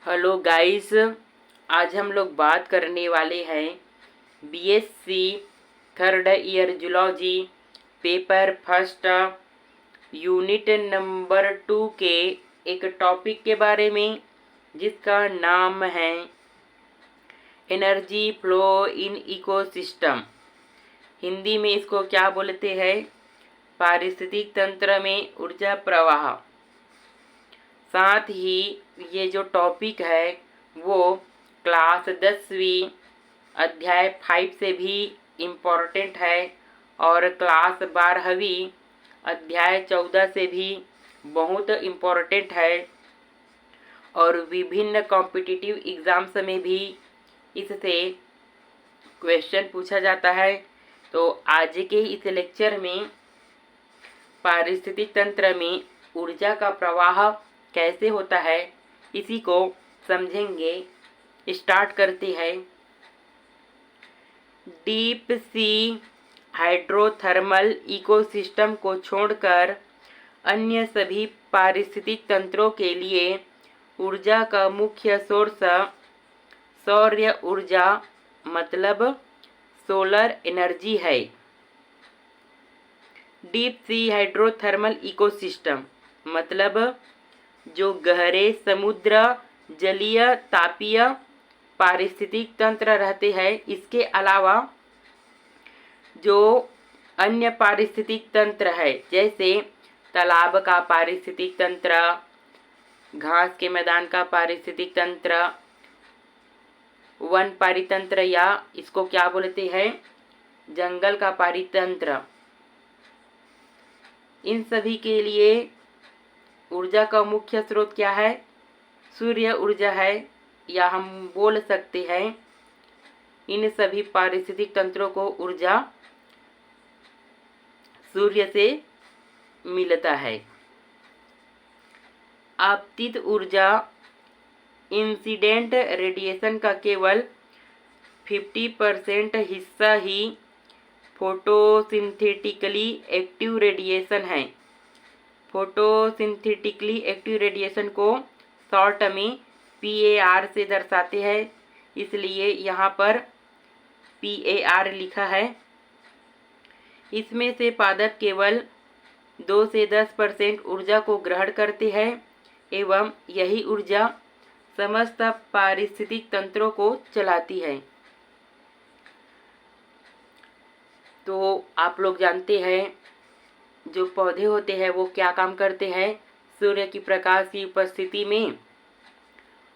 Hello guys. आज हम लोग बात करने वाले हैं BSc third year zoology paper first unit number 2 के एक टॉपिक के बारे में, जिसका नाम है energy flow in ecosystem. Hindi में इसको क्या बोलते हैं? पारिस्थितिक तंत्र में ऊर्जा प्रवाह। साथ ही ये जो टॉपिक है वो क्लास 10वीं अध्याय 5 से भी इम्पोर्टेंट है और क्लास 12वीं अध्याय 14 से भी बहुत इम्पोर्टेंट है और विभिन्न कॉम्पिटिटिव एग्ज़ाम्स में भी इससे क्वेश्चन पूछा जाता है। तो आज के इस लेक्चर में पारिस्थितिक तंत्र में ऊर्जा का प्रवाह कैसे होता है, इसी को समझेंगे। स्टार्ट करते हैं। डीप सी हाइड्रोथर्मल इकोसिस्टम को छोड़कर अन्य सभी पारिस्थितिक तंत्रों के लिए ऊर्जा का मुख्य सोर्स सौर ऊर्जा मतलब सोलर एनर्जी है। डीप सी हाइड्रोथर्मल इकोसिस्टम मतलब जो गहरे समुद्र जलीय तापीय पारिस्थितिक तंत्र रहते हैं, इसके अलावा जो अन्य पारिस्थितिक तंत्र है, जैसे तालाब का पारिस्थितिक तंत्र, घास के मैदान का पारिस्थितिक तंत्र, वन पारितंत्र या इसको क्या बोलते हैं, जंगल का पारितंत्र, इन सभी के लिए ऊर्जा का मुख्य स्रोत क्या है? सूर्य ऊर्जा है, या हम बोल सकते हैं इन सभी पारिस्थितिक तंत्रों को ऊर्जा सूर्य से मिलता है। आपतित ऊर्जा इंसिडेंट रेडिएशन का केवल 50% हिस्सा ही फोटोसिंथेटिकली एक्टिव रेडिएशन है। फोटोसिंथेटिकली एक्टिव रेडिएशन को शॉर्ट में PAR से दर्शाते हैं, इसलिए यहाँ पर PAR लिखा है। इसमें से पादप केवल 2 से 10% ऊर्जा को ग्रहण करते हैं एवं यही ऊर्जा समस्त पारिस्थितिक तंत्रों को चलाती है। तो आप लोग जानते हैं जो पौधे होते हैं वो क्या काम करते हैं? सूर्य की प्रकाश की उपस्थिति में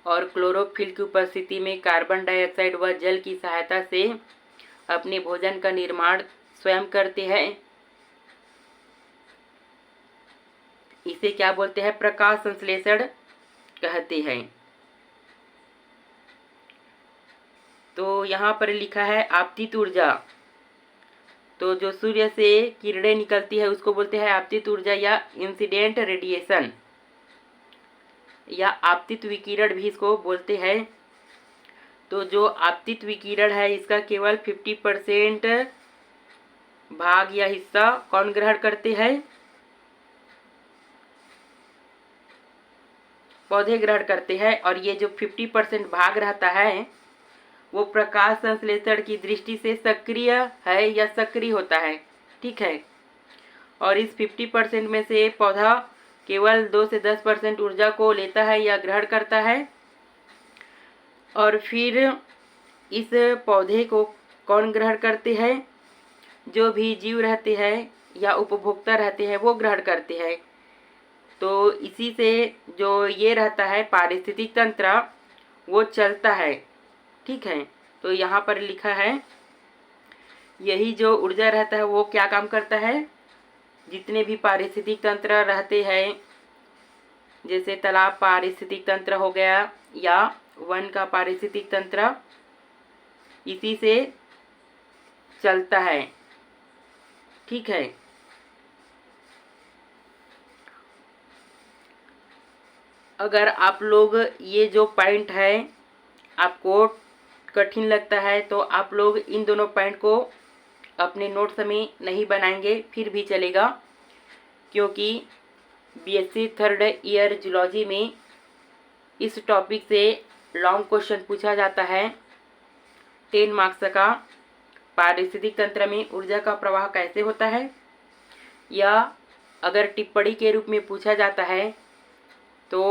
और क्लोरोफिल की उपस्थिति में कार्बन डाइऑक्साइड व जल की सहायता से अपने भोजन का निर्माण स्वयं करते हैं। इसे क्या बोलते हैं? प्रकाश संश्लेषण कहते हैं। तो यहाँ पर लिखा है आपतित ऊर्जा। तो जो सूर्य से किरणें निकलती है उसको बोलते हैं आपतित ऊर्जा या इंसिडेंट रेडिएशन या आपतित विकिरण भी इसको बोलते हैं। तो जो आपतित विकिरण है इसका केवल 50% भाग या हिस्सा कौन ग्रहण करते हैं? पौधे ग्रहण करते हैं। और ये जो 50% भाग रहता है वो प्रकाश संश्लेषण की दृष्टि से सक्रिय है या सक्रिय होता है, ठीक है। और इस 50% में से पौधा केवल 2 से 10% ऊर्जा को लेता है या ग्रहण करता है। और फिर इस पौधे को कौन ग्रहण करते हैं? जो भी जीव रहते हैं या उपभोक्ता रहते हैं वो ग्रहण करते हैं। तो इसी से जो ये रहता है पारिस्थितिक तंत्र वो चलता है, ठीक है। तो यहाँ पर लिखा है यही जो ऊर्जा रहता है वो क्या काम करता है? जितने भी पारिस्थितिक तंत्र रहते हैं, जैसे तालाब पारिस्थितिक तंत्र हो गया या वन का पारिस्थितिक तंत्र, इसी से चलता है, ठीक है। अगर आप लोग ये जो पॉइंट है आपको कठिन लगता है तो आप लोग इन दोनों पॉइंट को अपने नोट्स में नहीं बनाएंगे फिर भी चलेगा, क्योंकि बीएससी थर्ड ईयर जूलॉजी में इस टॉपिक से लॉन्ग क्वेश्चन पूछा जाता है 10 मार्क्स का। पारिस्थितिक तंत्र में ऊर्जा का प्रवाह कैसे होता है, या अगर टिप्पणी के रूप में पूछा जाता है तो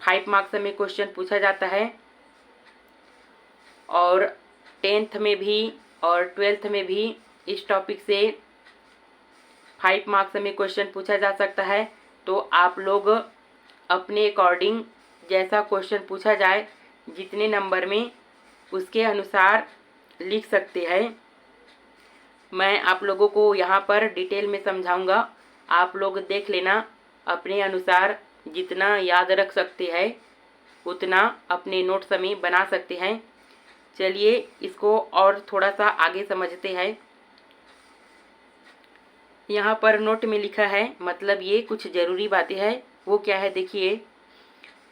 5 मार्क्स में क्वेश्चन पूछा जाता है। और 10th में भी और 12th में भी इस टॉपिक से 5 मार्क्स में क्वेश्चन पूछा जा सकता है। तो आप लोग अपने अकॉर्डिंग जैसा क्वेश्चन पूछा जाए, जितने नंबर में, उसके अनुसार लिख सकते हैं। मैं आप लोगों को यहाँ पर डिटेल में समझाऊंगा, आप लोग देख लेना। अपने अनुसार जितना याद रख सकते हैं उतना अपने नोट्स में बना सकते हैं। चलिए इसको और थोड़ा सा आगे समझते हैं। यहाँ पर नोट में लिखा है, मतलब ये कुछ ज़रूरी बातें हैं। वो क्या है देखिए।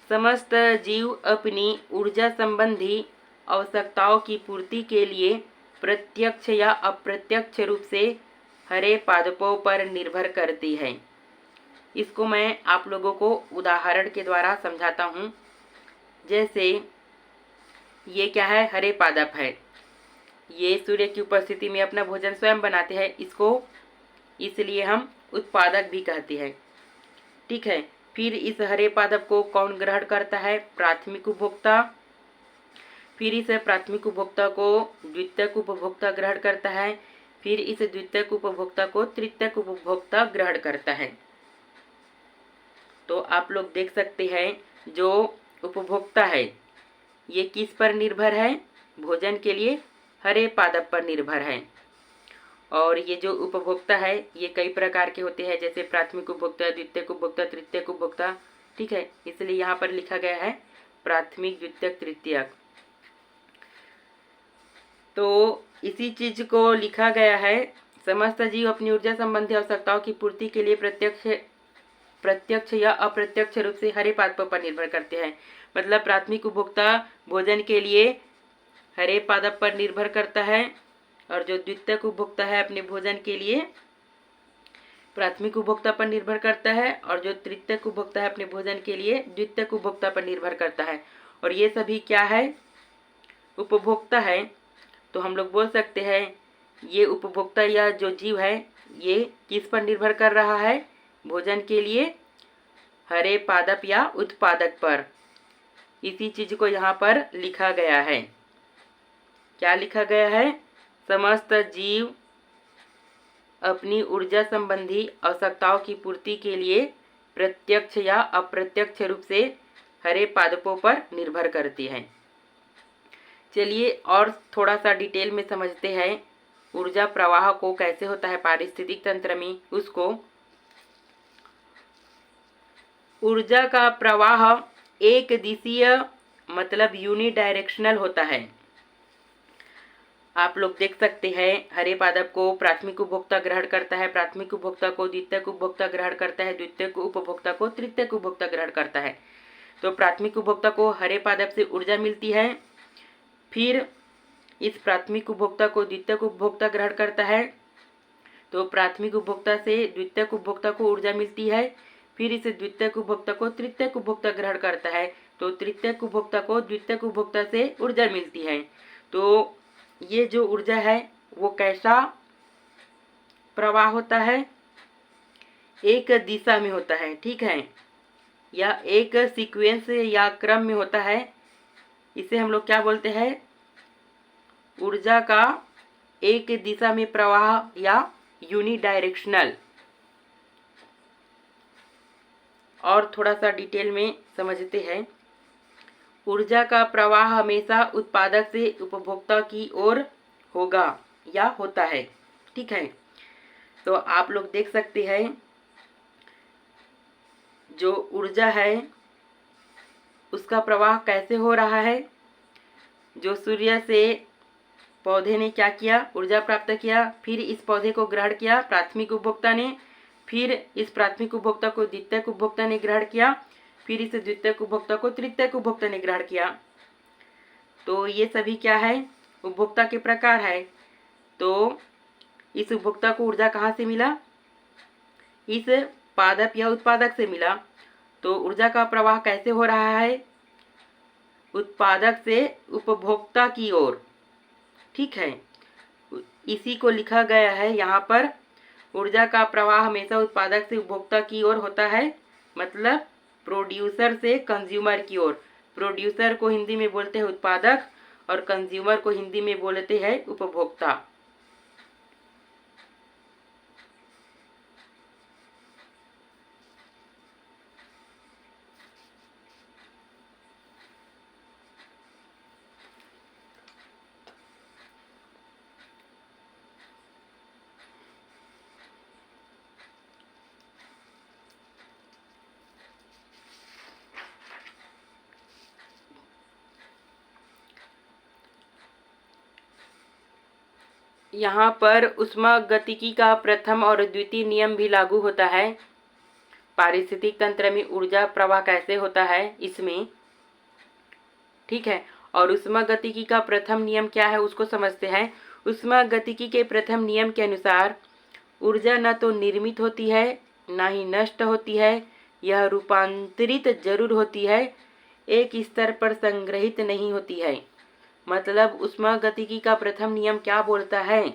समस्त जीव अपनी ऊर्जा संबंधी आवश्यकताओं की पूर्ति के लिए प्रत्यक्ष या अप्रत्यक्ष रूप से हरे पादपों पर निर्भर करती है। इसको मैं आप लोगों को उदाहरण के द्वारा समझाता हूँ। जैसे ये क्या है, हरे पादप है। ये सूर्य की उपस्थिति में अपना भोजन स्वयं बनाते हैं, इसको इसलिए हम उत्पादक भी कहते हैं। ठीक है। फिर इस हरे पादप को कौन ग्रहण करता है, प्राथमिक उपभोक्ता। फिर इस प्राथमिक उपभोक्ता को द्वितीयक उपभोक्ता ग्रहण करता है। फिर इस द्वितीयक उपभोक्ता को तृतीयक उपभोक्ता ग्रहण करता है। तो आप लोग देख सकते हैं, जो उपभोक्ता है ये किस पर निर्भर है, भोजन के लिए हरे पादप पर निर्भर है। और ये जो उपभोक्ता है ये कई प्रकार के होते हैं, जैसे प्राथमिक उपभोक्ता, द्वितीयक उपभोक्ता, तृतीयक उपभोक्ता। ठीक है, इसलिए यहाँ पर लिखा गया है प्राथमिक, द्वितीयक, तृतीयक। तो इसी चीज को लिखा गया है, समस्त जीव अपनी ऊर्जा संबंधी आवश्यकताओं की पूर्ति के लिए प्रत्यक्ष या अप्रत्यक्ष रूप से हरे पादपों पर निर्भर करते हैं। मतलब प्राथमिक उपभोक्ता भोजन के लिए हरे पादप पर निर्भर करता है, और जो द्वितीयक उपभोक्ता है अपने भोजन के लिए प्राथमिक उपभोक्ता पर निर्भर करता है, और जो तृतीयक उपभोक्ता है अपने भोजन के लिए द्वितीयक उपभोक्ता पर निर्भर करता है। और ये सभी क्या है, उपभोक्ता है। तो हम लोग बोल सकते हैं ये उपभोक्ता या जो जीव है ये किस पर निर्भर कर रहा है, भोजन के लिए हरे पादप या उत्पादक पर। इसी चीज को यहाँ पर लिखा गया है। क्या लिखा गया है, समस्त जीव अपनी ऊर्जा संबंधी आवश्यकताओं की पूर्ति के लिए प्रत्यक्ष या अप्रत्यक्ष रूप से हरे पादपों पर निर्भर करती हैं। चलिए और थोड़ा सा डिटेल में समझते हैं ऊर्जा प्रवाह को कैसे होता है पारिस्थितिक तंत्र में। उसको ऊर्जा का प्रवाह एक दिशीय मतलब यूनिडायरेक्शनल होता है। आप लोग देख सकते हैं हरे पादप को प्राथमिक उपभोक्ता ग्रहण करता है, प्राथमिक उपभोक्ता को द्वितीयक उपभोक्ता ग्रहण करता है, द्वितीयक उपभोक्ता को तृतीयक उपभोक्ता ग्रहण करता है। तो प्राथमिक उपभोक्ता को हरे पादप से ऊर्जा मिलती है, फिर इस प्राथमिक उपभोक्ता को द्वितीयक उपभोक्ता ग्रहण करता है, तो प्राथमिक उपभोक्ता से द्वितीयक उपभोक्ता को ऊर्जा मिलती है, फिर इस द्वितीयक उपभोक्ता को तृतीयक उपभोक्ता ग्रहण करता है, तो तृतीयक उपभोक्ता को द्वितीयक उपभोक्ता से ऊर्जा मिलती है। तो ये जो ऊर्जा है वो कैसा प्रवाह होता है, एक दिशा में होता है। ठीक है, या एक सीक्वेंस या क्रम में होता है। इसे हम लोग क्या बोलते हैं, ऊर्जा का एक दिशा में प्रवाह या यूनिडायरेक्शनल। और थोड़ा सा डिटेल में समझते हैं। ऊर्जा का प्रवाह हमेशा उत्पादक से उपभोक्ता की ओर होगा या होता है। ठीक है, तो आप लोग देख सकते हैं जो ऊर्जा है उसका प्रवाह कैसे हो रहा है। जो सूर्य से पौधे ने क्या किया, ऊर्जा प्राप्त किया, फिर इस पौधे को ग्रहण किया प्राथमिक उपभोक्ता ने, फिर इस प्राथमिक उपभोक्ता को द्वितीयक उपभोक्ता ने ग्रहण किया, फिर इस द्वितीयक उपभोक्ता को तृतीयक उपभोक्ता ने ग्रहण किया। तो ये सभी क्या है, उपभोक्ता के प्रकार है। तो इस उपभोक्ता को ऊर्जा कहाँ से मिला, इस पादप या उत्पादक से मिला। तो ऊर्जा का प्रवाह कैसे हो रहा है, उत्पादक से उपभोक्ता की ओर। ठीक है, इसी को लिखा गया है यहाँ पर। ऊर्जा का प्रवाह हमेशा उत्पादक से उपभोक्ता की ओर होता है, मतलब प्रोड्यूसर से कंज्यूमर की ओर। प्रोड्यूसर को हिंदी में बोलते हैं उत्पादक और कंज्यूमर को हिंदी में बोलते हैं उपभोक्ता। यहाँ पर ऊष्मागतिकी का प्रथम और द्वितीय नियम भी लागू होता है। पारिस्थितिक तंत्र में ऊर्जा प्रवाह कैसे होता है इसमें, ठीक है। और ऊष्मागतिकी का प्रथम नियम क्या है उसको समझते हैं। ऊष्मागतिकी के प्रथम नियम के अनुसार ऊर्जा न तो निर्मित होती है न ही नष्ट होती है, यह रूपांतरित जरूर होती है, एक स्तर पर संग्रहित नहीं होती है। मतलब ऊष्मागतिकी का प्रथम नियम क्या बोलता है,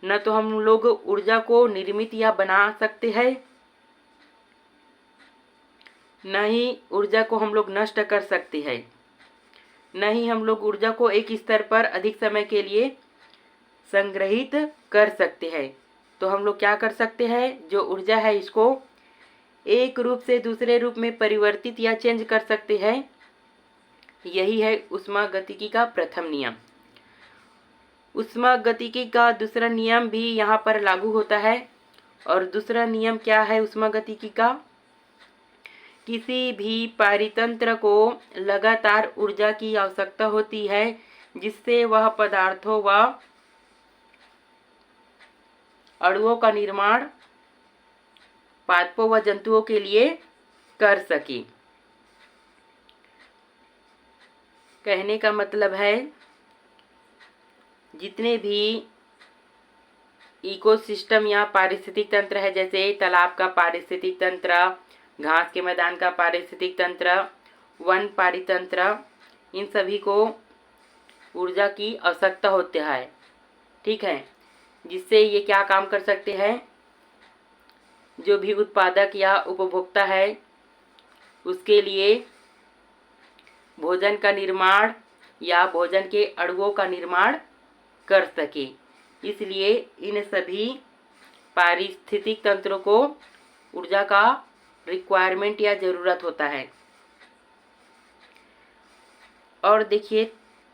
न तो हम लोग ऊर्जा को निर्मित या बना सकते हैं, न ही ऊर्जा को हम लोग नष्ट कर सकते हैं, न ही हम लोग ऊर्जा को एक स्तर पर अधिक समय के लिए संग्रहित कर सकते हैं। तो हम लोग क्या कर सकते हैं, जो ऊर्जा है इसको एक रूप से दूसरे रूप में परिवर्तित या चेंज कर सकते हैं। यही है ऊष्मागतिकी का प्रथम नियम। ऊष्मागतिकी का दूसरा नियम भी यहाँ पर लागू होता है। और दूसरा नियम क्या है ऊष्मागतिकी का, किसी भी पारितंत्र को लगातार ऊर्जा की आवश्यकता होती है जिससे वह पदार्थों व अणुओं का निर्माण पादपों व जंतुओं के लिए कर सके। कहने का मतलब है जितने भी इकोसिस्टम या पारिस्थितिक तंत्र है, जैसे तालाब का पारिस्थितिक तंत्र, घास के मैदान का पारिस्थितिक तंत्र, वन पारितंत्र, इन सभी को ऊर्जा की आवश्यकता होती है। ठीक है, जिससे ये क्या काम कर सकते हैं, जो भी उत्पादक या उपभोक्ता है उसके लिए भोजन का निर्माण या भोजन के अणुओं का निर्माण कर सके। इसलिए इन सभी पारिस्थितिक तंत्रों को ऊर्जा का रिक्वायरमेंट या ज़रूरत होता है। और देखिए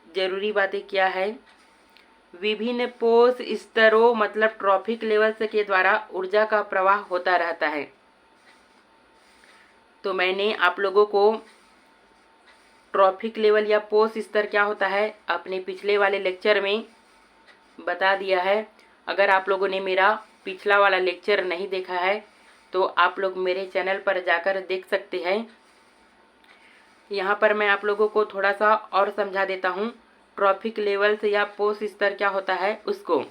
ज़रूरी बातें क्या है, विभिन्न पोष स्तरों मतलब ट्रॉफिक लेवल्स के द्वारा ऊर्जा का प्रवाह होता रहता है। तो मैंने आप लोगों को ट्रॉफिक लेवल या पोष स्तर क्या होता है अपने पिछले वाले लेक्चर में बता दिया है। अगर आप लोगों ने मेरा पिछला वाला लेक्चर नहीं देखा है तो आप लोग मेरे चैनल पर जाकर देख सकते हैं। यहाँ पर मैं आप लोगों को थोड़ा सा और समझा देता हूँ ट्रॉफिक लेवल्स या पोष स्तर क्या होता है उसको।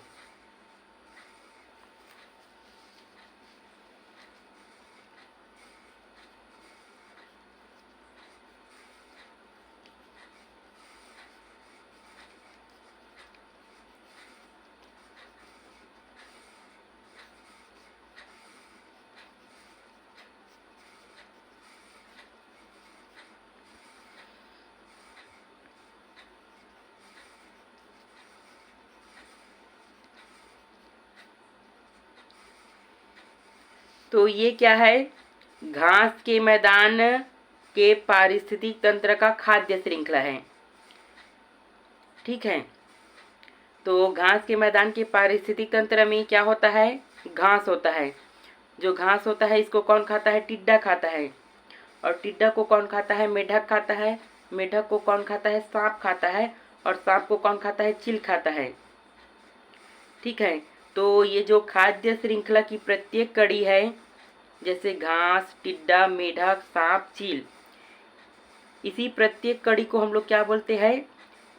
तो ये क्या है, घास के मैदान के पारिस्थितिक तंत्र का खाद्य श्रृंखला है। ठीक है, तो घास के मैदान के पारिस्थितिक तंत्र में क्या होता है, घास होता है। जो घास होता है इसको कौन खाता है, टिड्डा खाता है। और टिड्डा को कौन खाता है, मेढक खाता है। मेढक को कौन खाता है, सांप खाता है। और सांप को कौन खाता है, चील खाता है। ठीक है, तो ये जो खाद्य श्रृंखला की प्रत्येक कड़ी है, जैसे घास, टिड्डा, मेढक, सांप, चील, इसी प्रत्येक कड़ी को हम लोग क्या बोलते हैं,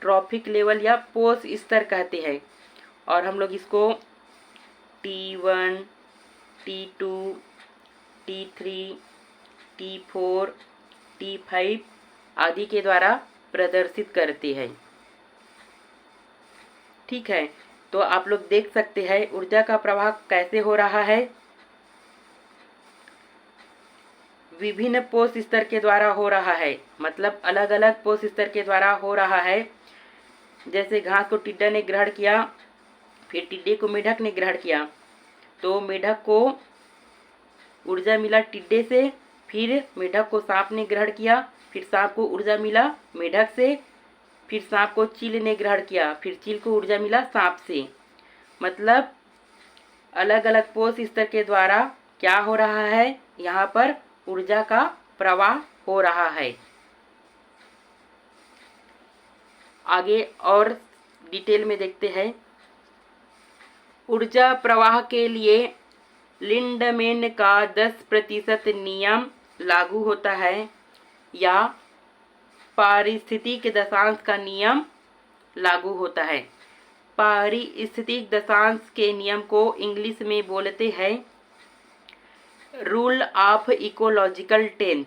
ट्रॉफिक लेवल या पोष स्तर कहते हैं। और हम लोग इसको T1, T2, T3, T4, T5 आदि के द्वारा प्रदर्शित करते हैं। ठीक है, तो आप लोग देख सकते हैं ऊर्जा का प्रवाह कैसे हो रहा है। विभिन्न पोष स्तर के द्वारा हो रहा है, मतलब अलग अलग पोष स्तर के द्वारा हो रहा है। जैसे घास को टिड्डा ने ग्रहण किया, फिर टिड्डे को मेढक ने ग्रहण किया, तो मेढक को ऊर्जा मिला टिड्डे से, फिर मेढक को सांप ने ग्रहण किया, फिर सांप को ऊर्जा मिला मेढक से, फिर सांप को चील ने ग्रहण किया, फिर चील को ऊर्जा मिला सांप से। मतलब अलग अलग पोष स्तर के द्वारा क्या हो रहा है, यहाँ पर ऊर्जा का प्रवाह हो रहा है। आगे और डिटेल में देखते हैं। ऊर्जा प्रवाह के लिए लिंडमैन का 10% नियम लागू होता है या पारिस्थितिक दशांश का नियम लागू होता है। पारिस्थितिक दशांश के नियम को इंग्लिश में बोलते हैं रूल ऑफ इकोलॉजिकल टेंथ।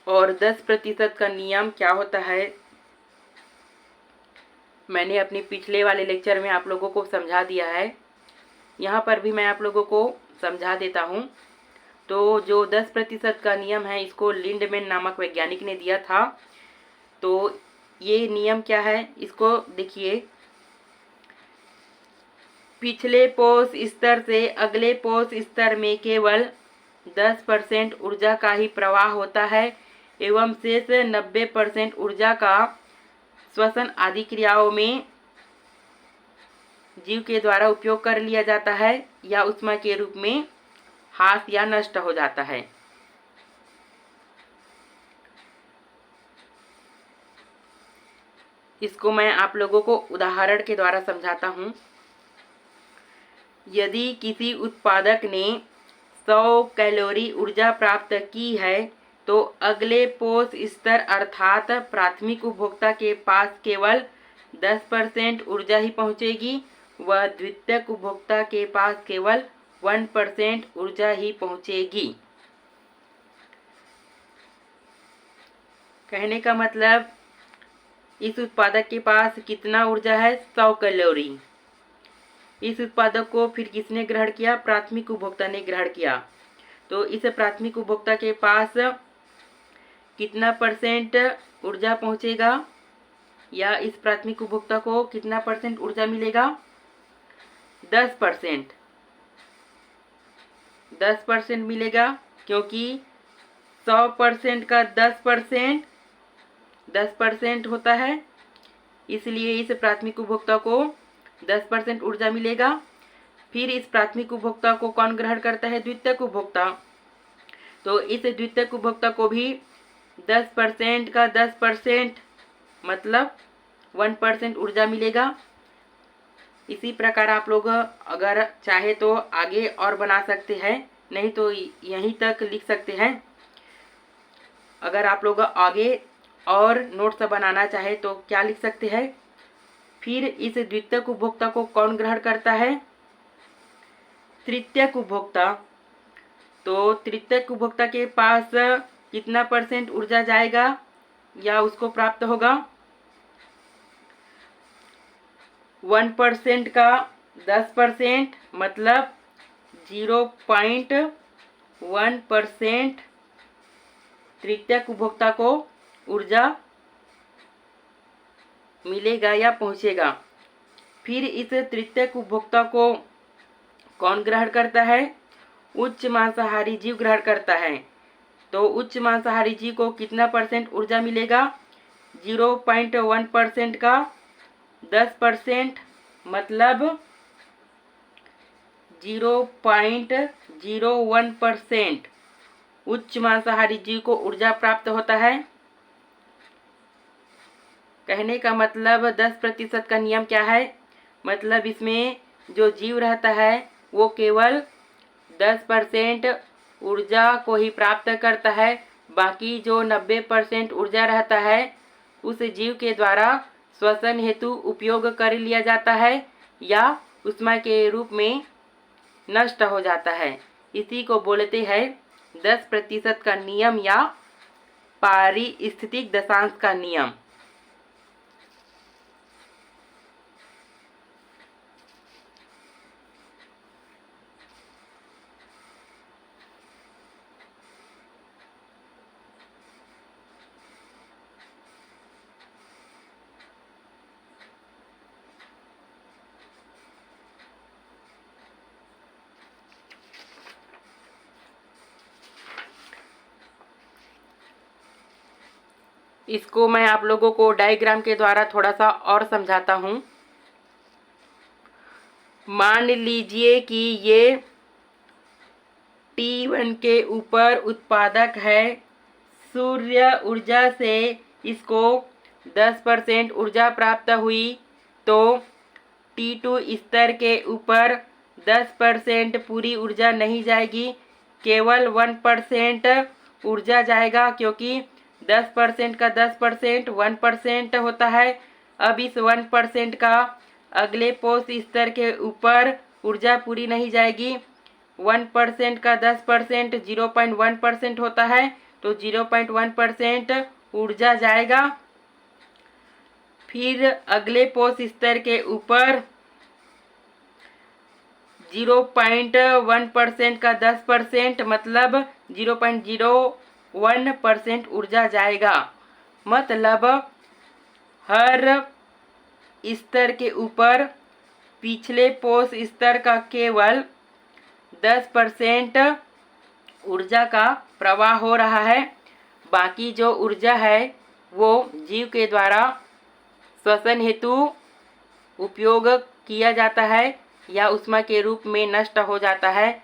और 10% का नियम क्या होता है, मैंने अपने पिछले वाले लेक्चर में आप लोगों को समझा दिया है, यहाँ पर भी मैं आप लोगों को समझा देता हूँ। तो जो 10% का नियम है, इसको लिंडमैन नामक वैज्ञानिक ने दिया था। तो ये नियम क्या है, इसको देखिए। पिछले पोष स्तर से अगले पोष स्तर में केवल 10% ऊर्जा का ही प्रवाह होता है एवं शेष 90% ऊर्जा का श्वसन आदि क्रियाओं में जीव के द्वारा उपयोग कर लिया जाता है या ऊष्मा के रूप में ह्रास या नष्ट हो जाता है। इसको मैं आप लोगों को उदाहरण के द्वारा समझाता हूँ। यदि किसी उत्पादक ने 100 कैलोरी ऊर्जा प्राप्त की है तो अगले पोष स्तर अर्थात प्राथमिक उपभोक्ता के पास केवल 10% ऊर्जा ही पहुंचेगी व द्वितीयक उपभोक्ता के पास केवल 1% ऊर्जा ही पहुंचेगी। कहने का मतलब इस उत्पादक के पास कितना ऊर्जा है, 100 कैलोरी। इस उत्पादक को फिर किसने ग्रहण किया, प्राथमिक उपभोक्ता ने ग्रहण किया। तो इस प्राथमिक उपभोक्ता के पास कितना परसेंट ऊर्जा पहुंचेगा या इस प्राथमिक उपभोक्ता को कितना परसेंट ऊर्जा मिलेगा, 10%। 10% मिलेगा, क्योंकि 100% का 10% होता है, इसलिए इस प्राथमिक उपभोक्ता को 10% ऊर्जा मिलेगा। फिर इस प्राथमिक उपभोक्ता को कौन ग्रहण करता है, द्वितीयक उपभोक्ता। तो इस द्वितीयक उपभोक्ता को भी 10% का 10% मतलब 1% ऊर्जा मिलेगा। इसी प्रकार आप लोग अगर चाहे तो आगे और बना सकते हैं, नहीं तो यहीं तक लिख सकते हैं। अगर आप लोग आगे और नोट्स बनाना चाहे तो क्या लिख सकते हैं, फिर इस द्वितीयक उपभोक्ता को कौन ग्रहण करता है, तृतीयक उपभोक्ता। तो तृतीयक उपभोक्ता के पास कितना परसेंट ऊर्जा जाएगा या उसको प्राप्त होगा, 1% का 10% मतलब 0.1% तृतीयक उपभोक्ता को ऊर्जा मिलेगा या पहुंचेगा। फिर इस तृतीयक उपभोक्ता को कौन ग्रहण करता है, उच्च मांसाहारी जीव ग्रहण करता है। तो उच्च मांसाहारी जीव को कितना परसेंट ऊर्जा मिलेगा, 0.1% का 10% मतलब 0.01% उच्च मांसाहारी जीव को ऊर्जा प्राप्त होता है। कहने का मतलब 10% का नियम क्या है, मतलब इसमें जो जीव रहता है वो केवल 10% ऊर्जा को ही प्राप्त करता है, बाकी जो 90% ऊर्जा रहता है उस जीव के द्वारा श्वसन हेतु उपयोग कर लिया जाता है या ऊष्मा के रूप में नष्ट हो जाता है। इसी को बोलते हैं 10% का नियम या पारिस्थितिक दशांश का नियम। इसको मैं आप लोगों को डायग्राम के द्वारा थोड़ा सा और समझाता हूँ। मान लीजिए कि ये T1 के ऊपर उत्पादक है, सूर्य ऊर्जा से इसको 10% ऊर्जा प्राप्त हुई, तो T2 स्तर के ऊपर 10% पूरी ऊर्जा नहीं जाएगी, केवल 1% ऊर्जा जाएगा, क्योंकि 10% का 10% 1% होता है। अब इस 1% का अगले पोष स्तर के ऊपर ऊर्जा पूरी नहीं जाएगी। 1% का 10% 0.1% होता है, तो 0.1% ऊर्जा जाएगा। फिर अगले पोष स्तर के ऊपर 0.1% का 10% मतलब 0.01% ऊर्जा जाएगा। मतलब हर स्तर के ऊपर पिछले पोष स्तर का केवल 10% ऊर्जा का प्रवाह हो रहा है। बाकी जो ऊर्जा है वो जीव के द्वारा श्वसन हेतु उपयोग किया जाता है या ऊष्मा के रूप में नष्ट हो जाता है।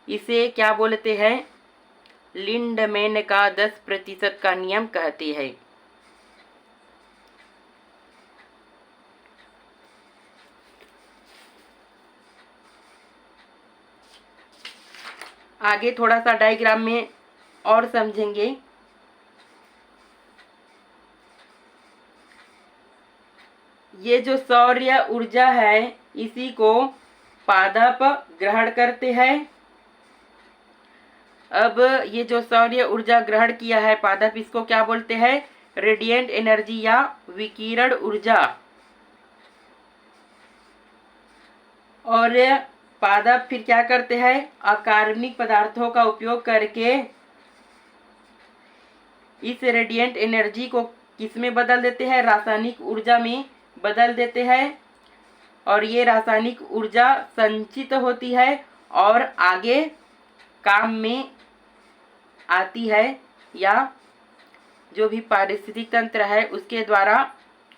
इसे क्या बोलते हैं? लिंडमैन का 10% का नियम कहते हैं। आगे थोड़ा सा डायग्राम में और समझेंगे। ये जो सौर्य ऊर्जा है इसी को पादप ग्रहण करते हैं। अब ये जो सौर्य ऊर्जा ग्रहण किया है पादप, इसको क्या बोलते हैं? रेडिएंट एनर्जी या विकिरण ऊर्जा। और पादप फिर क्या करते हैं? अकार्बनिक पदार्थों का उपयोग करके इस रेडिएंट एनर्जी को किसमें बदल देते हैं? रासायनिक ऊर्जा में बदल देते हैं। और ये रासायनिक ऊर्जा संचित होती है और आगे काम में आती है, या जो भी पारिस्थितिक तंत्र है उसके द्वारा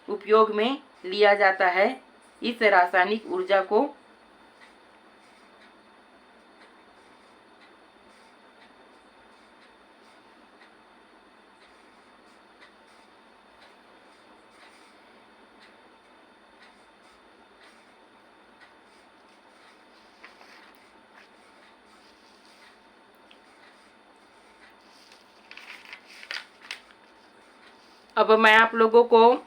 उपयोग में लिया जाता है इस रासायनिक ऊर्जा को। अब मैं आप लोगों को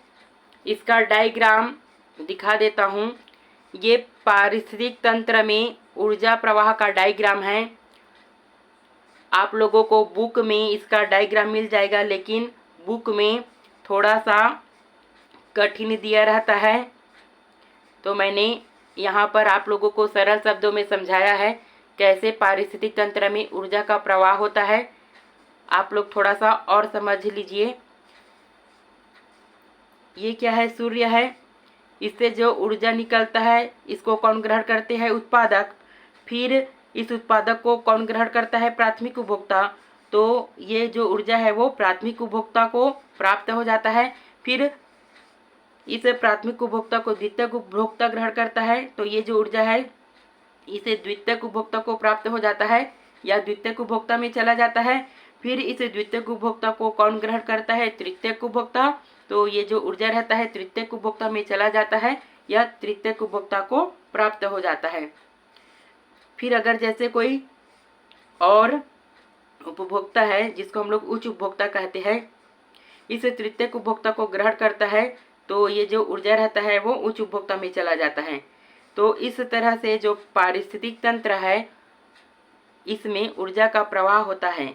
इसका डायग्राम दिखा देता हूँ। ये पारिस्थितिक तंत्र में ऊर्जा प्रवाह का डायग्राम है। आप लोगों को बुक में इसका डायग्राम मिल जाएगा, लेकिन बुक में थोड़ा सा कठिन दिया रहता है, तो मैंने यहाँ पर आप लोगों को सरल शब्दों में समझाया है कैसे पारिस्थितिक तंत्र में ऊर्जा का प्रवाह होता है। आप लोग थोड़ा सा और समझ लीजिए। ये क्या है? सूर्य है। इससे जो ऊर्जा निकलता है इसको कौन ग्रहण करते हैं? उत्पादक। फिर इस उत्पादक को कौन ग्रहण करता है? प्राथमिक उपभोक्ता। तो ये जो ऊर्जा है वो प्राथमिक उपभोक्ता को प्राप्त हो जाता है। फिर इस प्राथमिक उपभोक्ता को द्वितीयक उपभोक्ता ग्रहण करता है, तो ये जो ऊर्जा है इसे द्वितीयक उपभोक्ता को प्राप्त हो जाता है या द्वितीयक उपभोक्ता में चला जाता है। फिर इस द्वितीयक उपभोक्ता को कौन ग्रहण करता है? तृतीयक उपभोक्ता। तो ये जो ऊर्जा रहता है तृतीयक उपभोक्ता में चला जाता है या तृतीयक उपभोक्ता को प्राप्त हो जाता है। फिर अगर जैसे कोई और उपभोक्ता है जिसको हम लोग उच्च उपभोक्ता कहते हैं, इस तृतीयक उपभोक्ता को ग्रहण करता है, तो ये जो ऊर्जा रहता है वो उच्च उपभोक्ता में चला जाता है। तो इस तरह से जो पारिस्थितिक तंत्र है इसमें ऊर्जा का प्रवाह होता है।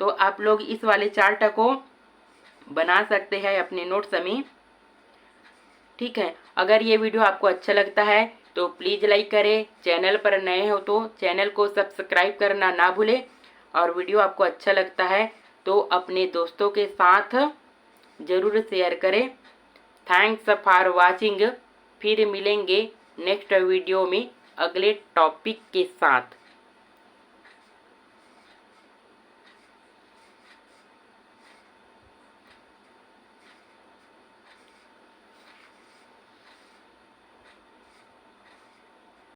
तो आप लोग इस वाले चार्ट को बना सकते हैं अपने नोट्स में। ठीक है, अगर ये वीडियो आपको अच्छा लगता है तो प्लीज़ लाइक करें। चैनल पर नए हो तो चैनल को सब्सक्राइब करना ना भूलें। और वीडियो आपको अच्छा लगता है तो अपने दोस्तों के साथ ज़रूर शेयर करें। Thanks for watching. फिर मिलेंगे नेक्स्ट वीडियो में अगले टॉपिक के साथ।